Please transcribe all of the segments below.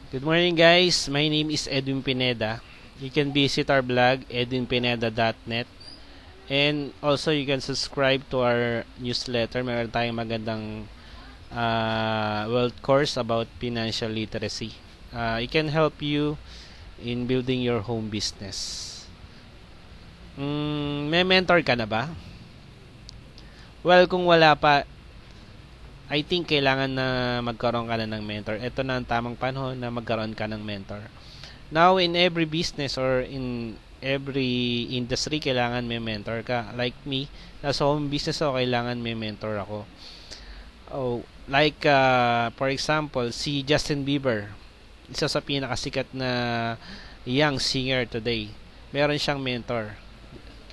Good morning guys, my name is Edwin Pineda. You can visit our blog edwinpineda.net and also you can subscribe to our newsletter. Meron tayong magandang world course about financial literacy. It can help you in building your home business. May mentor ka na ba? Well, kung wala pa, I think kailangan na magkaroon ka na ng mentor. Ito na ang tamang panahon na magkaroon ka ng mentor. Now, in every business or in every industry, kailangan may mentor ka. Like me, nasa home business ako, kailangan may mentor ako. For example, si Justin Bieber, isa sa pinakasikat na young singer today. Meron siyang mentor.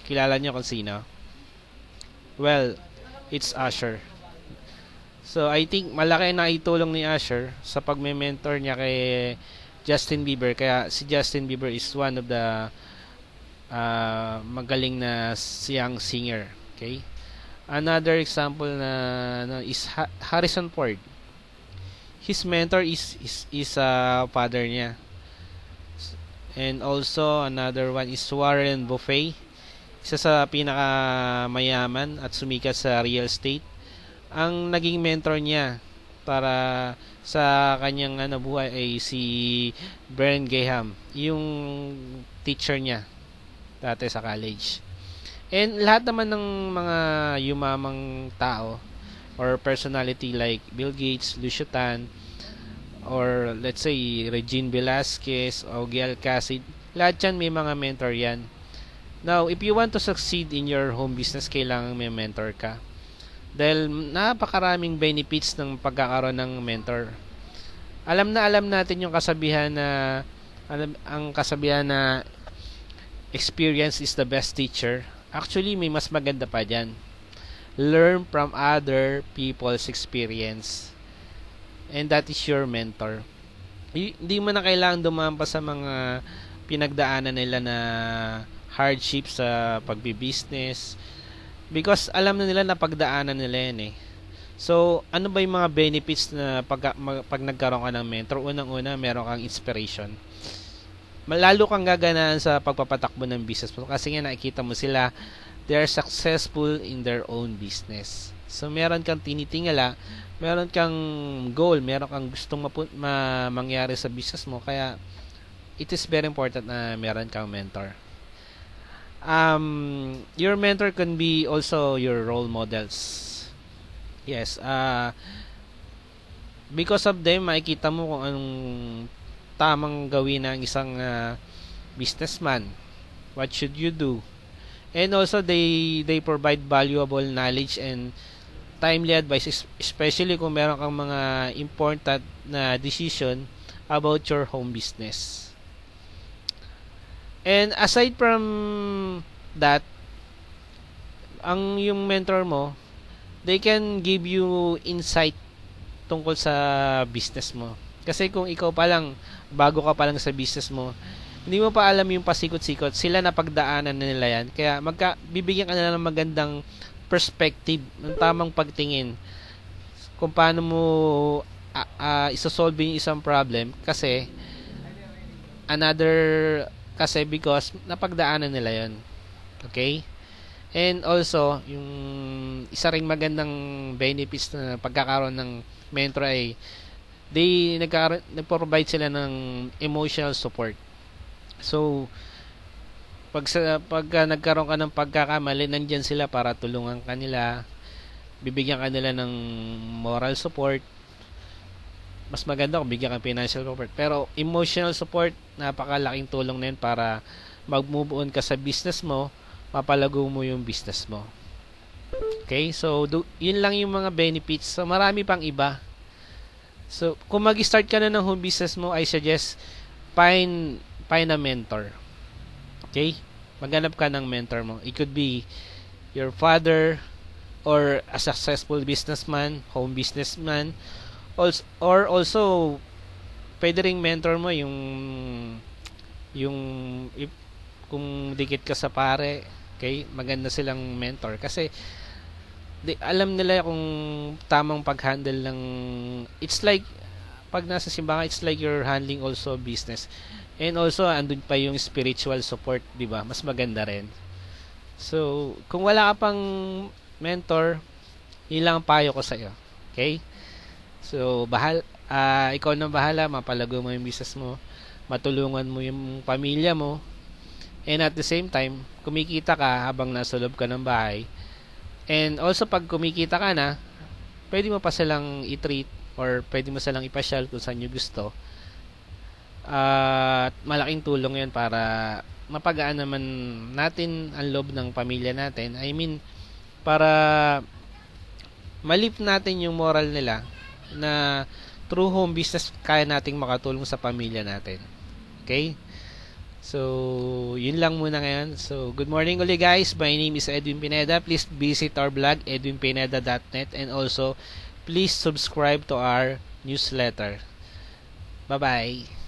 Kilala niyo kung sino? Well, it's Usher. So, I think malaki na itulong ni Usher sa pagme-mentor niya kay Justin Bieber. Kaya si Justin Bieber is one of the magaling na young singer. Okay? Another example na is Harrison Ford. His mentor is father niya. And also, another one is Warren Buffett. Isa sa pinakamayaman at sumikat sa real estate. Ang naging mentor niya para sa kanyang buhay ay si Brian Graham, yung teacher niya dati sa college. And lahat naman ng mga yumamang tao or personality like Bill Gates, Lucio Tan, or let's say Regine Velasquez o Gail Cassid, lahat yan may mga mentor yan. Now, if you want to succeed in your home business, kailangan may mentor ka. Dahil napakaraming benefits ng pagkakaroon ng mentor. Alam natin yung kasabihan na experience is the best teacher. Actually, may mas maganda pa dyan. Learn from other people's experience. And that is your mentor. Hindi mo na kailangan dumaan pa sa mga pinagdaanan nila na hardships sa pagbibusiness. Because alam na nila na pagdaanan nila yan eh. So, ano ba yung mga benefits na pag nagkaroon ka ng mentor? Unang-una, meron kang inspiration. Lalo kang gaganaan sa pagpapatakbo ng business mo. Kasi nga nakikita mo sila, they are successful in their own business. So, meron kang tinitingala, meron kang goal, meron kang gustong mangyari sa business mo. Kaya, it is very important na meron kang mentor. Your mentor can be also your role models. Yes, because of them, makikita mo kung anong tamang gawin ng isang businessman. What should you do? And also, they provide valuable knowledge and timely advice, especially kung meron kang mga important na decision about your home business. And aside from that, yung mentor mo, they can give you insight tungkol sa business mo. Kasi kung ikaw pa lang, bago ka pa lang sa business mo, hindi mo pa alam yung pasikot-sikot, sila na pagdaanan nila yan. Kaya bibigyan ka nila ng magandang perspective, ng tamang pagtingin kung paano mo isosolve yung isang problem. Because napagdaanan nila yon. Okay? And also, yung isa ring magandang benefits na pagkakaroon ng mentor ay nagpo-provide sila ng emotional support. So, pag nagkaroon ka ng pagkakamali, nandyan sila para tulungan ka nila, bibigyan ka nila ng moral support. Mas maganda kung bigyan kang financial support. Pero emotional support, napakalaking tulong na yun para mag-move on ka sa business mo, mapalago mo yung business mo. Okay? So, yun lang yung mga benefits. So, marami pang iba. So, kung mag-start ka na ng home business mo, I suggest find a mentor. Okay? Maghanap ka ng mentor mo. It could be your father or a successful businessman, home businessman, also pwede ring mentor mo yung kung dikit ka sa pare, okay, maganda silang mentor kasi alam nila kung tamang pag-handle ng, it's like pag nasa simbahan, it's like you're handling also business. And also, andun pa yung spiritual support, di ba? Mas maganda rin. So, kung wala ka pang mentor, yun lang ang payo ko sa'yo. Okay? So, ikaw na bahala, mapalago mo yung business mo, matulungan mo yung pamilya mo, and at the same time, kumikita ka habang nasa loob ka ng bahay. And also, pag kumikita ka na, pwede mo pa silang i-treat or pwede mo silang ipasyal kung saan nyo gusto. At malaking tulong yun para mapagaan naman natin ang loob ng pamilya natin. I mean, para malip natin yung moral nila na through home business kaya nating makatulong sa pamilya natin. Okay? So, yun lang muna ngayon. So, good morning ulit guys. My name is Edwin Pineda. Please visit our blog, edwinpineda.net, and also please subscribe to our newsletter. Bye-bye.